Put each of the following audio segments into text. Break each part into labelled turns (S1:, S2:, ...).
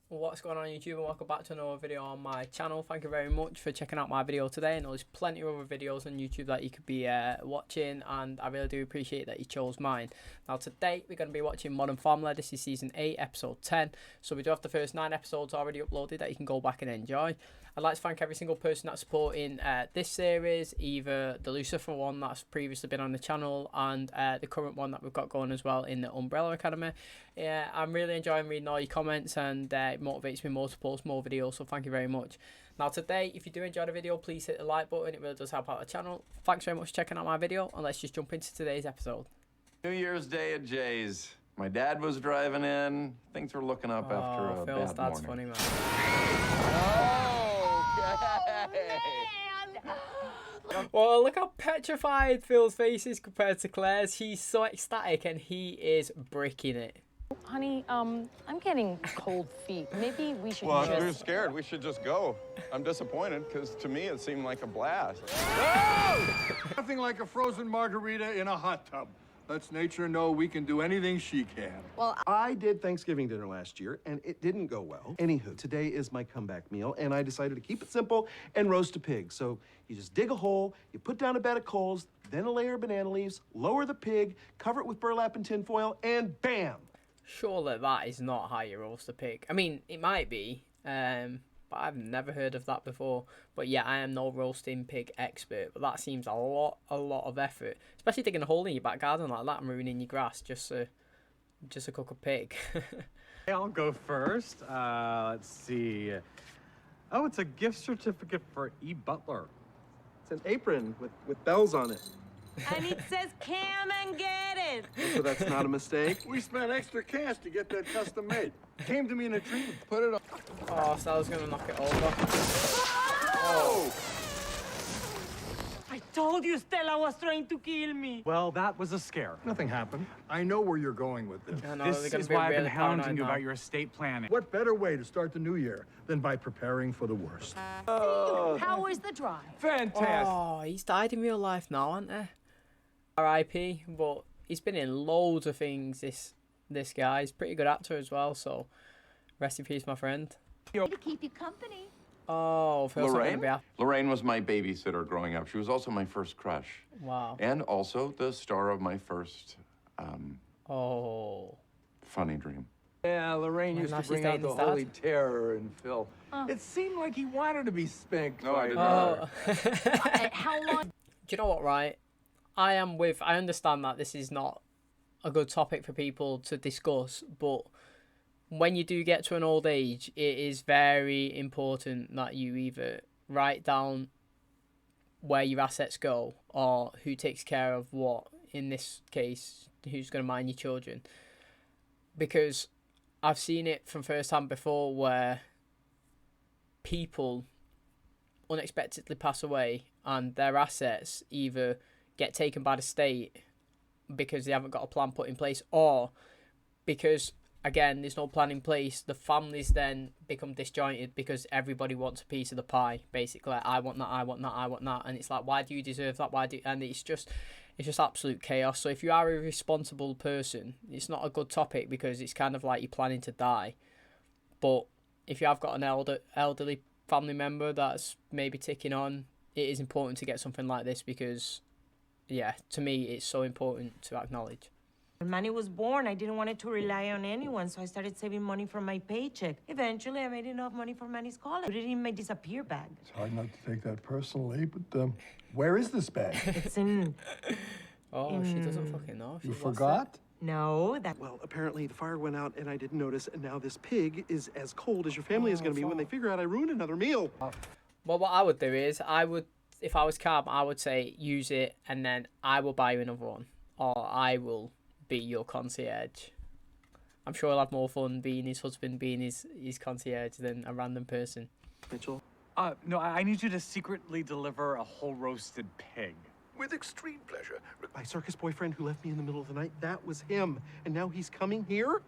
S1: What's going on YouTube, and welcome back to another video on my channel. Thank you very much for checking out my video today. And there's plenty of other videos on YouTube that you could be watching, and I really do appreciate that you chose mine. Now today we're going to be watching Modern Family. This is season 8 episode 10, so we do have the first 9 episodes already uploaded that you can go back and enjoy. I'd like to thank every single person that's supporting this series, either the Lucifer one that's previously been on the channel and the current one that we've got going as well in the Umbrella Academy. Yeah, I'm really enjoying reading all your comments, and it motivates me more to post more videos, so thank you very much. Now today, if you do enjoy the video, please hit the like button. It really does help out the channel. Thanks very much for checking out my video, and let's just jump into today's episode.
S2: New Year's Day at Jay's. My dad was driving in. Things were looking up after a
S1: Phil's
S2: bad
S1: dad's
S2: morning.
S1: funny, man. Well, look how petrified Phil's face is compared to Claire's. He's so ecstatic and he is breaking it.
S3: Honey, I'm getting cold feet. Maybe we should
S4: Well,
S3: just...
S4: if you're scared, we should just go. I'm disappointed, because to me it seemed like a blast.
S5: Nothing like a frozen margarita in a hot tub. Lets nature know we can do anything she can.
S6: Well, I did Thanksgiving dinner last year, and it didn't go well. Anywho, today is my comeback meal, and I decided to keep it simple and roast a pig. So you just dig a hole, you put down a bed of coals, then a layer of banana leaves, lower the pig, cover it with burlap and tinfoil, and bam!
S1: Surely that is not how you roast a pig. I mean, it might be, but I've never heard of that before. But yeah, I am no roasting pig expert, but that seems a lot of effort, especially digging a hole in your back garden like that and ruining your grass just to cook a pig.
S7: Hey, I'll go first. Let's see. Oh, it's a gift certificate for E. Butler.
S6: It's an apron with bells on it.
S8: And it says, come and get it.
S6: So that's not a mistake?
S5: We spent extra cash to get that custom made. Came to me in a dream. Put it on.
S1: Oh, so I was going to knock it over.
S5: Oh!
S8: I told you Stella was trying to kill me.
S7: Well, that was a scare.
S5: Nothing happened. I know where you're going with this.
S1: I know,
S7: This
S1: they're gonna
S7: is
S1: be
S7: why I've
S1: really
S7: been hounding
S1: paranoid
S7: you
S1: now.
S7: about your estate planning.
S5: What better way to start the new year than by preparing for the worst?
S8: How was the drive?
S7: Fantastic.
S1: Oh, he's died in real life now, hasn't he? R.I.P. But he's been in loads of things. This guy, he's a pretty good actor as well. So, rest in peace, my friend.
S8: To keep you company.
S1: Oh, Phil's not gonna be happy.
S2: Lorraine was my babysitter growing up. She was also my first crush.
S1: Wow.
S2: And also the star of my first
S1: Oh.
S2: funny dream.
S9: Yeah, Lorraine used
S1: now
S9: to
S1: she's
S9: bring out
S1: dating
S9: the
S1: his dad?
S9: holy terror in Phil. It seemed like he wanted to be spanked.
S2: No, I did
S1: Oh.
S8: How long?
S1: Do you know what, right? I understand that this is not a good topic for people to discuss, but when you do get to an old age, it is very important that you either write down where your assets go or who takes care of what, in this case, who's going to mind your children. Because I've seen it from first hand before where people unexpectedly pass away and their assets either get taken by the state because they haven't got a plan put in place, or because, again, there's no plan in place, the families then become disjointed because everybody wants a piece of the pie, basically. I want that, I want that, I want that. And it's like, why do you deserve that? And it's just absolute chaos. So if you are a responsible person, it's not a good topic because it's kind of like you're planning to die. But if you have got an elderly family member that's maybe ticking on, it is important to get something like this because, yeah, to me, it's so important to acknowledge.
S8: When Manny was born, I didn't want it to rely on anyone, so I started saving money from my paycheck. Eventually, I made enough money for Manny's college. Put it in my disappear bag.
S5: It's hard not to take that personally, but where is this bag?
S8: It's in...
S1: Oh, she doesn't fucking know.
S5: You forgot?
S8: No, that...
S6: Well, apparently the fire went out and I didn't notice, and now this pig is as cold as your family is going to be when they figure out I ruined another meal.
S1: Well, what I would do is, if I was calm, I would say use it and then I will buy you another one. Or I will be your concierge. I'm sure he'll have more fun being his husband, being his concierge than a random person.
S6: Mitchell?
S7: No, I need you to secretly deliver a whole roasted pig.
S5: With extreme pleasure.
S6: My circus boyfriend who left me in the middle of the night, that was him. And now he's coming here?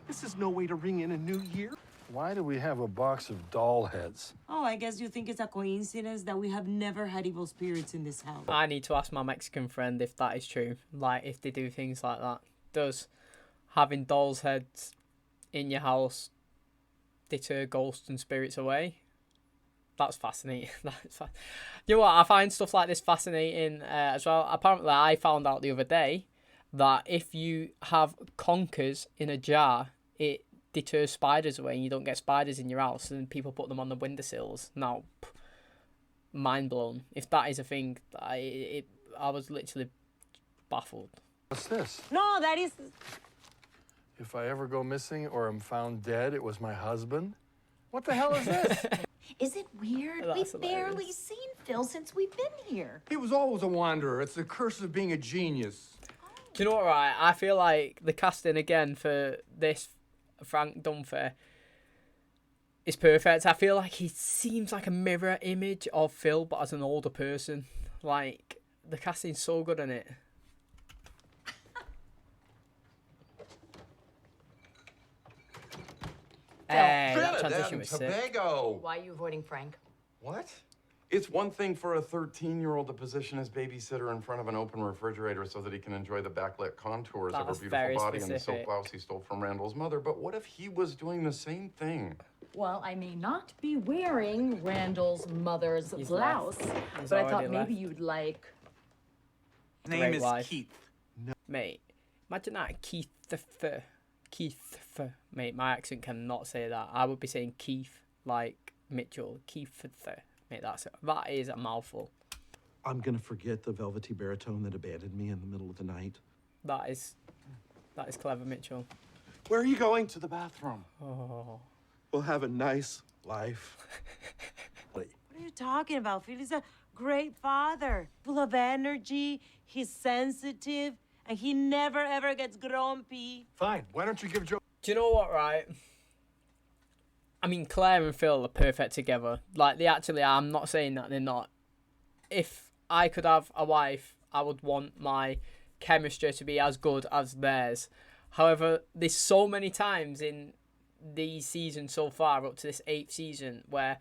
S6: This is no way to ring in a new year.
S5: Why do we have a box of doll heads?
S8: Oh, I guess you think it's a coincidence that we have never had evil spirits in this house.
S1: I need to ask my Mexican friend if that is true. Like, if they do things like that. Does having dolls' heads in your house deter ghosts and spirits away. That's fascinating. You know what? I find stuff like this fascinating as well. Apparently, I found out the other day that if you have conkers in a jar, it deters spiders away and you don't get spiders in your house, and people put them on the windowsills. Now, mind blown. If that is a thing, I was literally baffled.
S10: What's this?
S8: No, that is...
S10: If I ever go missing or am found dead, it was my husband? What the hell is this?
S11: Is it weird?
S1: That's
S11: We've barely seen Phil since we've been here.
S9: He was always a wanderer. It's the curse of being a genius.
S1: Do you know what, right? I feel like the casting again for this Frank Dunphy is perfect. I feel like he seems like a mirror image of Phil, but as an older person. Like, the casting's so good in it. That transition was sick.
S2: Tobago.
S3: Why are you avoiding Frank?
S2: What? It's one thing for a 13-year-old to position his babysitter in front of an open refrigerator so that he can enjoy the backlit contours of her
S1: That's
S2: beautiful
S1: very
S2: body and the silk
S1: specific.
S2: blouse he stole from Randall's mother. But what if he was doing the same thing?
S3: Well, I may not be wearing Randall's mother's
S1: He's
S3: blouse,
S1: left. He's
S3: but I
S1: already
S3: thought maybe
S1: left.
S3: you'd like...
S7: Name
S1: Great
S7: is
S1: wife.
S7: Keith.
S1: Mate, imagine that KIEFTH. KIEFTH. Mate, my accent cannot say that. I would be saying Keith, like Mitchell. KIEFTH. Mate, that is a mouthful.
S6: I'm gonna forget the velvety baritone that abandoned me in the middle of the night.
S1: That is clever, Mitchell.
S6: Where are you going? To the bathroom.
S1: Oh.
S6: We'll have a nice life.
S8: What are you talking about? Phil is a great father, full of energy. He's sensitive, and he never, ever gets grumpy.
S9: Fine. Why don't you give Joe...
S1: Do you know what, right? I mean, Claire and Phil are perfect together. Like, they actually are. I'm not saying that they're not. If I could have a wife, I would want my chemistry to be as good as theirs. However, there's so many times in these seasons so far, up to this 8th season, where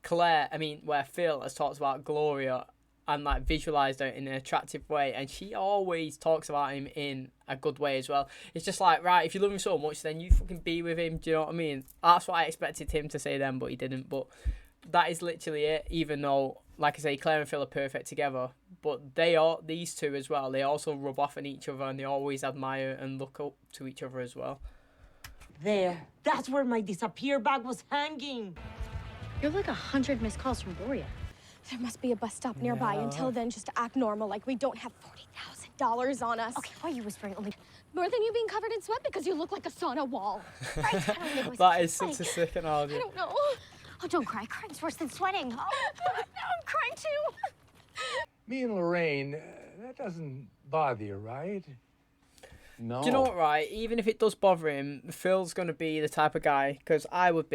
S1: where Phil has talked about Gloria and like visualized her in an attractive way, and she always talks about him in a good way as well. It's just like, right, if you love him so much, then you fucking be with him. Do you know what I mean? That's what I expected him to say then, but he didn't. But that is literally it. Even though, like I say, Claire and Phil are perfect together, but these two as well, they also rub off on each other, and they always admire and look up to each other as well.
S8: There. That's where my disappear bag was hanging.
S11: You're like 100 missed calls from Gloria.
S12: There must be a bus stop nearby.
S1: Yeah.
S12: Until then, just act normal, like we don't have $40,000 on us.
S11: Okay, why are you whispering only?
S12: More than you being covered in sweat because you look like a sauna wall.
S11: Right? I don't know.
S1: That is such a sick analogy.
S12: I don't know.
S11: Oh, don't cry. Crying's worse than sweating. Oh.
S12: Now I'm crying too.
S9: Me and Lorraine, that doesn't bother you, right?
S2: No.
S1: Do you know what, right? Even if it does bother him, Phil's going to be the type of guy, because I would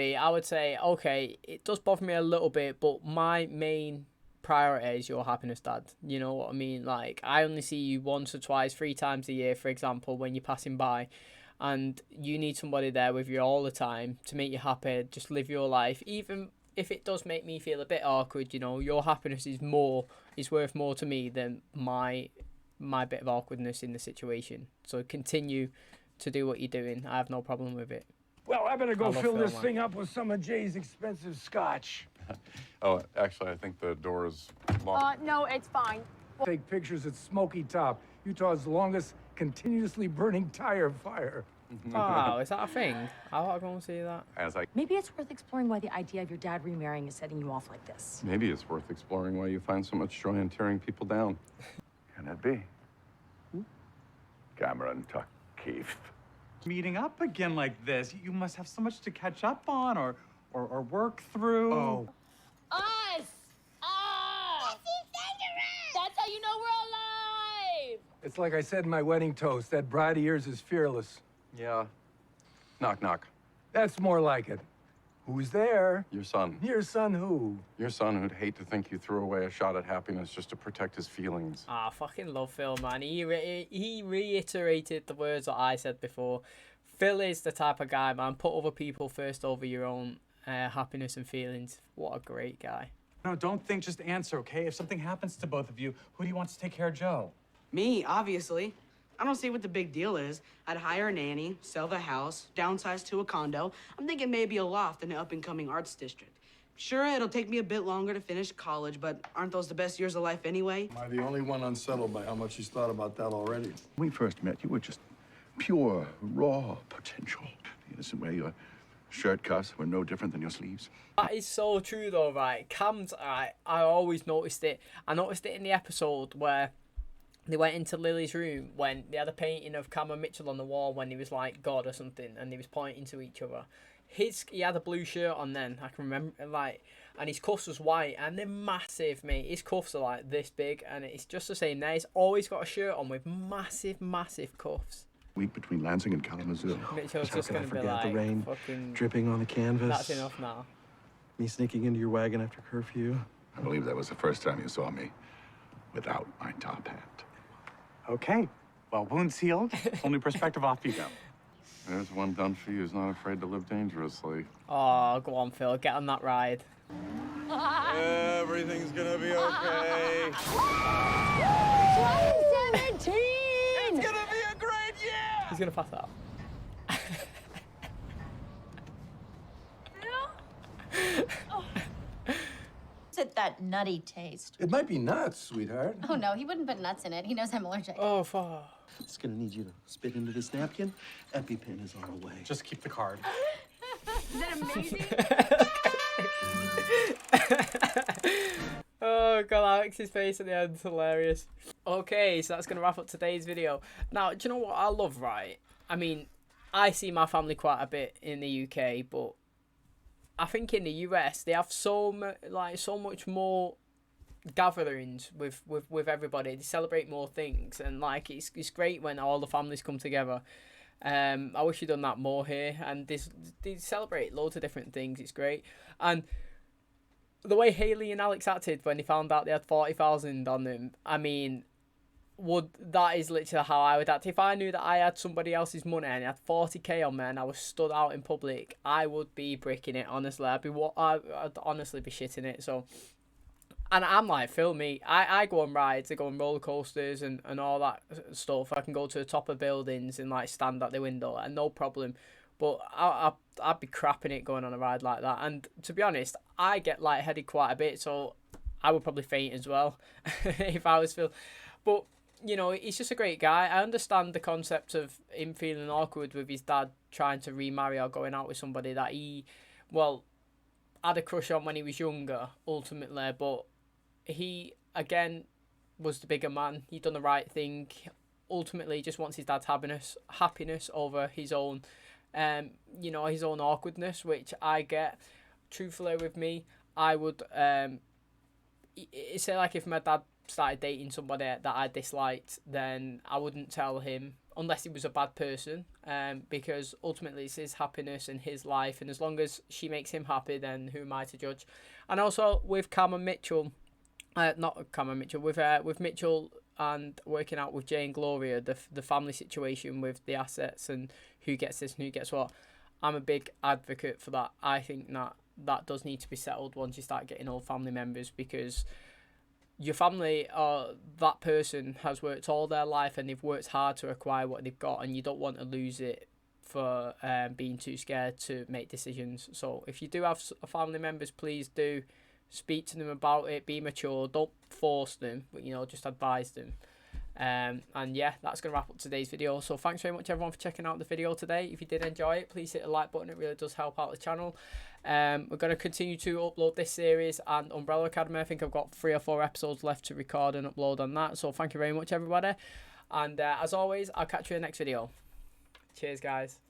S1: say, okay, it does bother me a little bit, but my main priority is your happiness, Dad. You know what I mean? Like, I only see you once or twice, 3 times a year, for example, when you're passing by, and you need somebody there with you all the time to make you happy, just live your life. Even if it does make me feel a bit awkward, you know, your happiness is worth more to me than my bit of awkwardness in the situation. So continue to do what you're doing. I have no problem with it.
S9: Well, I better go
S1: love
S9: fill
S1: Phil,
S9: this
S1: man.
S9: thing up with some of Jay's expensive scotch.
S2: Oh, actually, I think the door is locked.
S12: No, it's fine.
S9: Take pictures at Smoky Top, Utah's longest continuously burning tire fire.
S1: Wow, is that a thing? I want to go and see that.
S3: Maybe it's worth exploring why the idea of your dad remarrying is setting you off like this.
S2: Maybe it's worth exploring why you find so much joy in tearing people down.
S13: Can it be? Cameron Tuck KIEFTH.
S7: Meeting up again like this, you must have so much to catch up on or work through.
S9: Oh.
S12: Us! That's how you know we're alive!
S9: It's like I said in my wedding toast, that bride of yours is fearless.
S2: Yeah. Knock, knock.
S9: That's more like it. Who's there?
S2: Your son.
S9: Your son who?
S2: Your son who'd hate to think you threw away a shot at happiness just to protect his feelings.
S1: I fucking love Phil, man. He reiterated the words that I said before. Phil is the type of guy, man. Put other people first over your own happiness and feelings. What a great guy.
S7: No, don't think, just answer, okay? If something happens to both of you, who do you want to take care of Joe?
S14: Me, obviously. I don't see what the big deal is. I'd hire a nanny, sell the house, downsize to a condo. I'm thinking maybe a loft in an up-and-coming arts district. Sure, it'll take me a bit longer to finish college, but aren't those the best years of life anyway?
S10: Am I the only one unsettled by how much he's thought about that already?
S13: When we first met, you were just pure, raw potential. The innocent way your shirt cuffs were no different than your sleeves.
S1: That is so true though, right? Cam's, right, I always noticed it. I noticed it in the episode where they went into Lily's room when they had a painting of Cam and Mitchell on the wall when he was like God or something, and he was pointing to each other. He had a blue shirt on then, I can remember, like, and his cuffs was white, and they're massive, mate. His cuffs are like this big, and it's just the same there. He's always got a shirt on with massive, massive cuffs.
S13: Week between Lansing and Kalamazoo.
S1: Mitchell's
S6: How
S1: just
S6: could I
S1: going to be
S6: forget
S1: like,
S6: the rain
S1: fucking,
S6: dripping on the canvas.
S1: that's enough now.
S6: Me sneaking into your wagon after curfew.
S13: I believe that was the first time you saw me without my top hat.
S7: Okay. Well, wounds healed. Whole new perspective, off you go.
S2: There's one done for you who's not afraid to live dangerously.
S1: Oh, go on, Phil, get on that ride.
S4: Everything's gonna be okay.
S12: 2017!
S4: It's gonna be a great year!
S1: He's going to pass out.
S15: Is it that nutty taste?
S10: It might be nuts, sweetheart.
S11: Oh, no, he wouldn't put nuts in it. He knows I'm allergic.
S1: Oh, fuck.
S6: It's gonna need you to spit into this napkin. EpiPen is on the way.
S7: Just keep the card.
S11: Is that amazing?
S1: Oh god, Alex's face at the end is hilarious. Okay, so that's going to wrap up today's video. Now, do you know what I love, right? I mean, I see my family quite a bit in the UK, but I think in the US they have so much more gatherings with everybody. They celebrate more things, and like it's great when all the families come together. I wish you'd done that more here, and they celebrate loads of different things. It's great. And the way Haley and Alex acted when they found out they had 40,000 on them, I mean, that is literally how I would act. If I knew that I had somebody else's money and I had 40k on me and I was stood out in public, I would be bricking it, honestly. I'd honestly be shitting it. So, and I'm like, Phil, me, I go on rides, I go on roller coasters and all that stuff. I can go to the top of buildings and like stand at the window and no problem. But I'd be crapping it going on a ride like that. And to be honest, I get lightheaded quite a bit, so I would probably faint as well if I was Phil. But, you know, he's just a great guy. I understand the concept of him feeling awkward with his dad trying to remarry or going out with somebody that he, well, had a crush on when he was younger, ultimately. But he, again, was the bigger man. He done the right thing. Ultimately, he just wants his dad's happiness over his own, you know, his own awkwardness, which I get. Truthfully, with me, I would say, like, if my dad started dating somebody that I disliked, then I wouldn't tell him unless he was a bad person, because ultimately it's his happiness and his life, and as long as she makes him happy, then who am I to judge? And also with Cam and Mitchell, not Cam and Mitchell, with Mitchell and working out with Jay and Gloria, the family situation with the assets and who gets this and who gets what, I'm a big advocate for that. I think that does need to be settled once you start getting old family members, because your family or that person has worked all their life and they've worked hard to acquire what they've got, and you don't want to lose it for being too scared to make decisions. So if you do have family members, please do speak to them about it, be mature, don't force them, but, you know, just advise them. And yeah, that's going to wrap up today's video. So thanks very much everyone for checking out the video today. If you did enjoy it, please hit the like button, it really does help out the channel. We're going to continue to upload this series and Umbrella Academy. I think I've got 3 or 4 episodes left to record and upload on that. So thank you very much everybody, and as always, I'll catch you in the next video. Cheers guys.